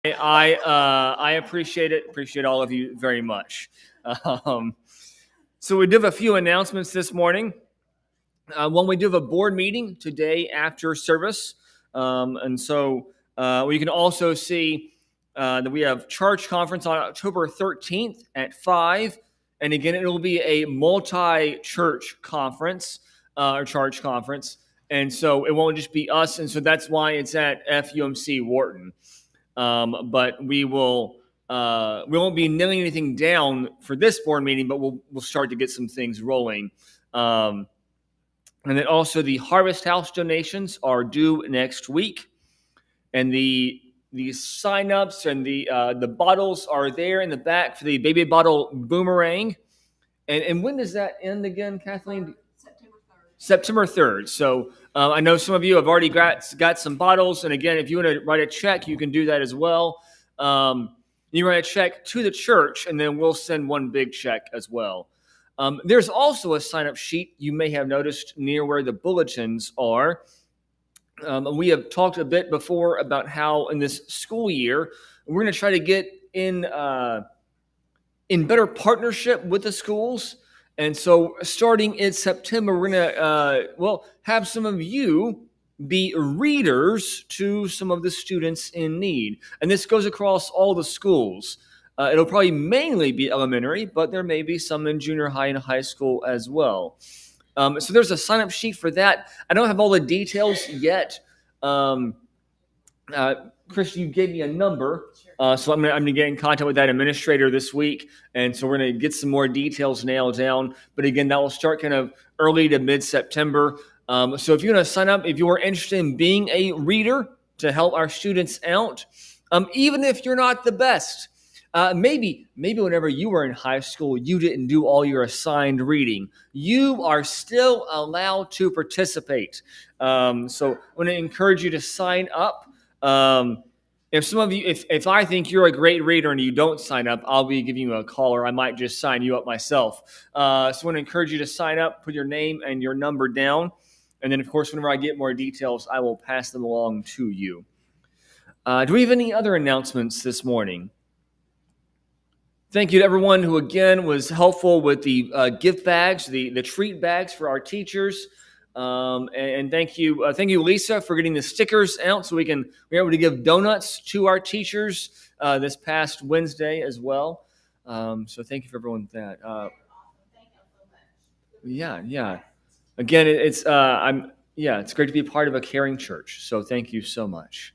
I appreciate it. Appreciate all of you very much. Um, so we do have a few announcements this morning. One, we do have a board meeting today after service, and so we can also see that we have church conference on October 13th at 5, and again it will be a multi-church conference or church conference, and so it won't just be us, and so that's why it's at FUMC Wharton. But we won't be nailing anything down for this board meeting, but we'll start to get some things rolling. And then also the Harvest House donations are due next week, and the signups and the bottles are there in the back for the baby bottle boomerang. And when does that end again, Kathleen? September 3rd. So I know some of you have already got some bottles. And again, if you want to write a check, you can do that as well. You write a check to the church, and then we'll send one big check as well. There's also a sign-up sheet you may have noticed near where the bulletins are. We have talked a bit before about how in this school year, we're going to try to get in better partnership with the schools. And so starting in September, we're going to, have some of you be readers to some of the students in need. And this goes across all the schools. It'll probably mainly be elementary, but there may be some in junior high and high school as well. So there's a sign-up sheet for that. I don't have all the details yet. Chris, you gave me a number, so I'm gonna get in contact with that administrator this week, and so we're gonna get some more details nailed down. But again, that will start kind of early to mid-September. So if you want to sign up, if you are interested in being a reader to help our students out, even if you're not the best. Maybe whenever you were in high school, you didn't do all your assigned reading. You are still allowed to participate. So I want to encourage you to sign up. If some of you, if I think you're a great reader and you don't sign up, I'll be giving you a call, or I might just sign you up myself. So I want to encourage you to sign up, put your name and your number down. And then, of course, whenever I get more details, I will pass them along to you. Do we have any other announcements this morning? Thank you to everyone who, again, was helpful with the gift bags, the treat bags for our teachers. And thank you, Lisa, for getting the stickers out so we're able to give donuts to our teachers this past Wednesday as well. So thank you for everyone with that. Yeah. Again, it's great to be part of a caring church. So thank you so much.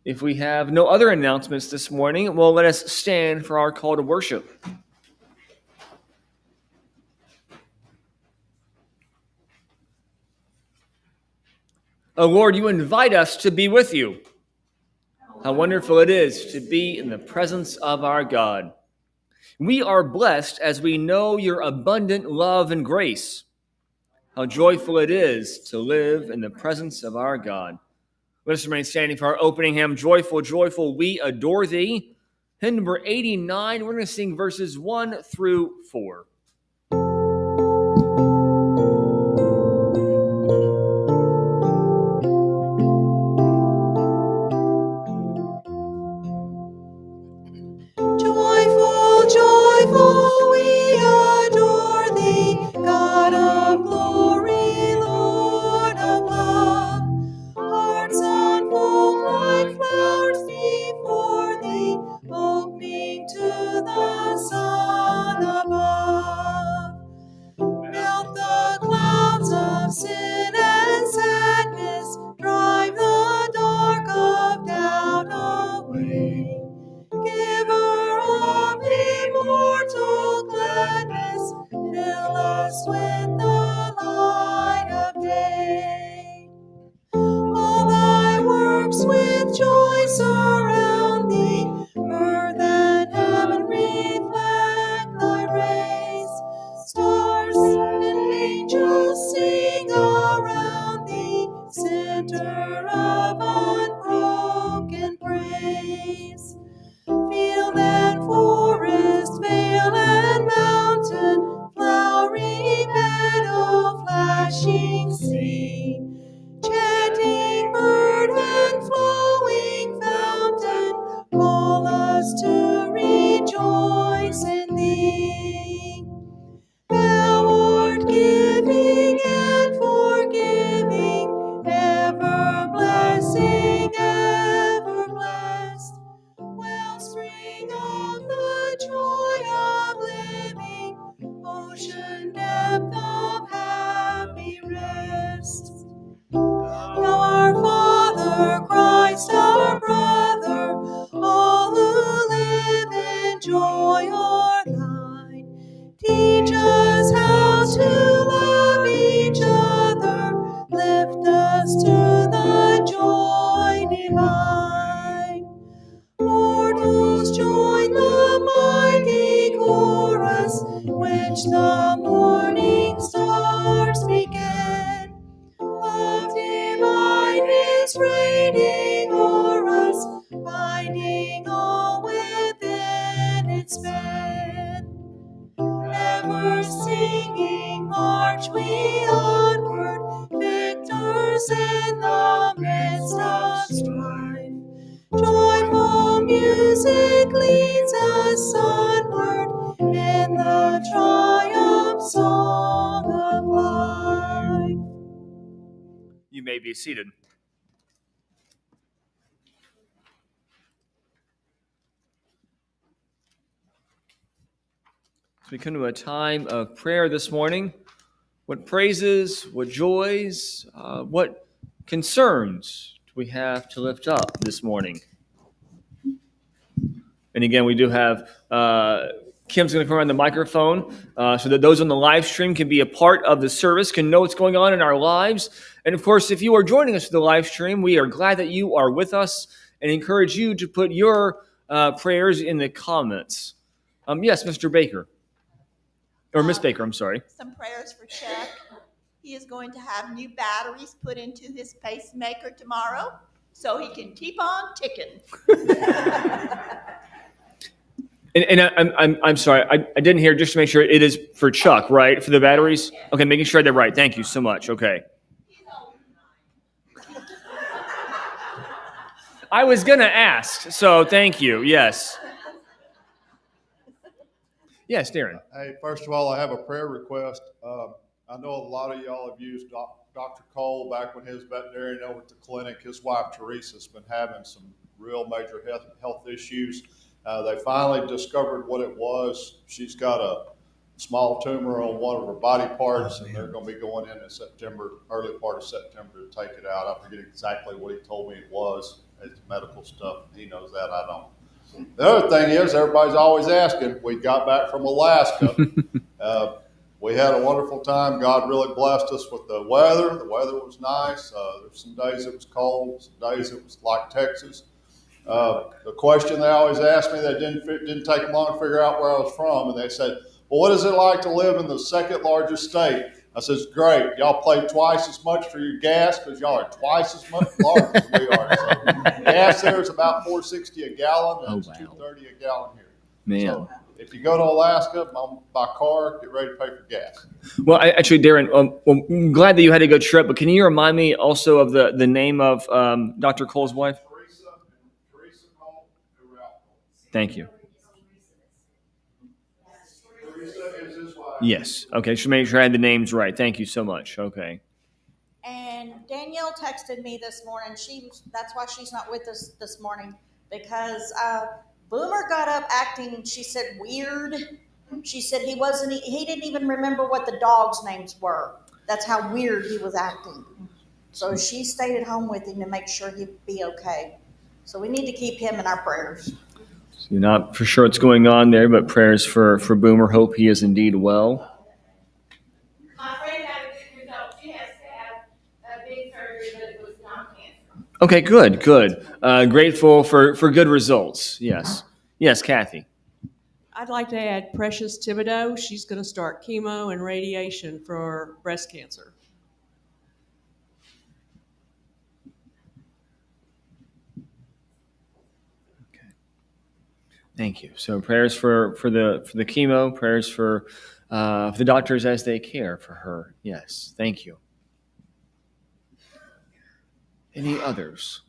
If we have no other announcements this morning, well, let us stand for our call to worship. Oh Lord, you invite us to be with you. How wonderful it is to be in the presence of our God. We are blessed as we know your abundant love and grace. How joyful it is to live in the presence of our God. Let us remain standing for our opening hymn, Joyful, Joyful, We Adore Thee. Hymn number 89, we're going to sing verses 1 through 4. Joyful, joyful, we adore thee, God of glory, Lord of love. Hearts unfold like flowers before thee, opening to the sun above. the morning stars begin. Love divine is reigning o'er us, binding all within its span. Ever singing march we onward, victors in the midst of strife. Joyful music leads us onward in the triumph song of life. You may be seated. As we come to a time of prayer this morning, what praises, what joys, what concerns do we have to lift up this morning? And again, we do have Kim's going to come around the microphone so that those on the live stream can be a part of the service, can know what's going on in our lives. And of course, if you are joining us for the live stream, we are glad that you are with us and encourage you to put your prayers in the comments. Yes, Mr. Baker. Or Miss Baker, I'm sorry. Some prayers for Chuck. He is going to have new batteries put into his pacemaker tomorrow so he can keep on ticking. And I'm sorry, I didn't hear, just to make sure it is for Chuck, right? For the batteries? Okay, making sure I did right. Thank you so much. Okay. I was going to ask, so thank you. Yes. Yes, Darren. Hey, first of all, I have a prayer request. I know a lot of y'all have used Dr. Cole back when he was veterinarian over at the clinic. His wife, Teresa, has been having some real major health issues. They finally discovered what it was. She's got a small tumor on one of her body parts, and they're going to be going in September, early part of September, to take it out. I forget exactly what he told me it was. It's medical stuff. He knows that. I don't. The other thing is, everybody's always asking. We got back from Alaska. We had a wonderful time. God really blessed us with the weather. The weather was nice. There's some days it was cold, some days it was like Texas. The question they always asked me, that didn't take them long to figure out where I was from, and they said, well, what is it like to live in the second largest state? I says, great. Y'all pay twice as much for your gas because y'all are twice as much larger than we are. So gas there is about $4.60 a gallon, and it's $2.30 a gallon here. Man. So if you go to Alaska by car, get ready to pay for gas. Well, actually, Darren, I'm glad that you had a good trip, but can you remind me also of the name of Dr. Cole's wife? Teresa Cole. Thank you. Teresa is his wife. Yes. Okay. Should make sure I had the names right. Thank you so much. Okay. And Danielle texted me this morning. That's why she's not with us this morning, because Boomer got up acting, she said, weird. She said he didn't even remember what the dogs' names were. That's how weird he was acting. So she stayed at home with him to make sure he'd be okay. So we need to keep him in our prayers. So you're not for sure what's going on there, but prayers for Boomer. Hope he is indeed well. My friend had a good result. She has to have a big surgery, but it was not cancer. Okay, good. Grateful for good results. Yes, Kathy. I'd like to add Precious Thibodeau. She's going to start chemo and radiation for breast cancer. Thank you. So prayers for the chemo, prayers for the doctors as they care for her. Yes, thank you. Any others?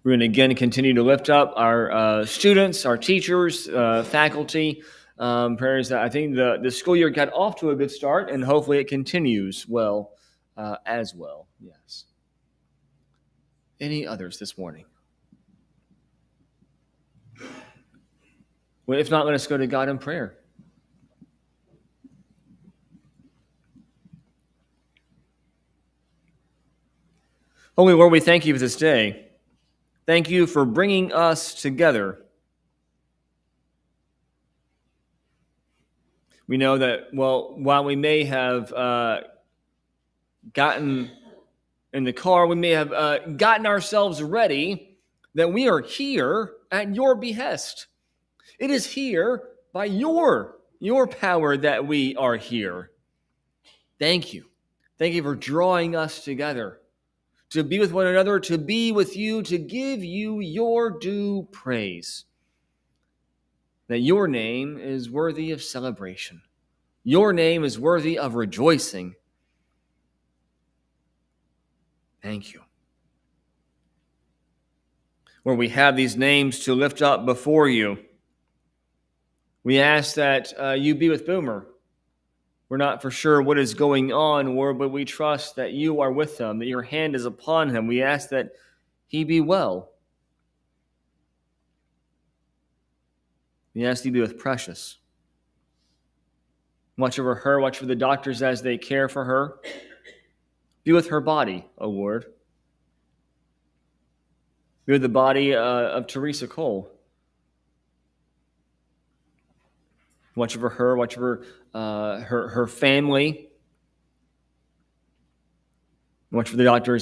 We're going to again continue to lift up our students, our teachers, faculty. Prayers that I think the school year got off to a good start, and hopefully it continues well as well. Yes. Any others this morning? Well, if not, let us go to God in prayer. Holy Lord, we thank you for this day. Thank you for bringing us together. We know that, while we may have gotten in the car, we may have gotten ourselves ready, that we are here at your behest. It is here by your your power that we are here. Thank you. Thank you for drawing us together to be with one another, to be with you, to give you your due praise. That your name is worthy of celebration. Your name is worthy of rejoicing. Thank you. Where we have these names to lift up before you, we ask that you be with Boomer. We're not for sure what is going on, Lord, but we trust that you are with him, that your hand is upon him. We ask that he be well. We ask you to be with Precious. Watch over her, watch over the doctors as they care for her. Be with her body, O Lord. Be with the body of Teresa Cole. Watch over her, watch over her family. Watch for the doctors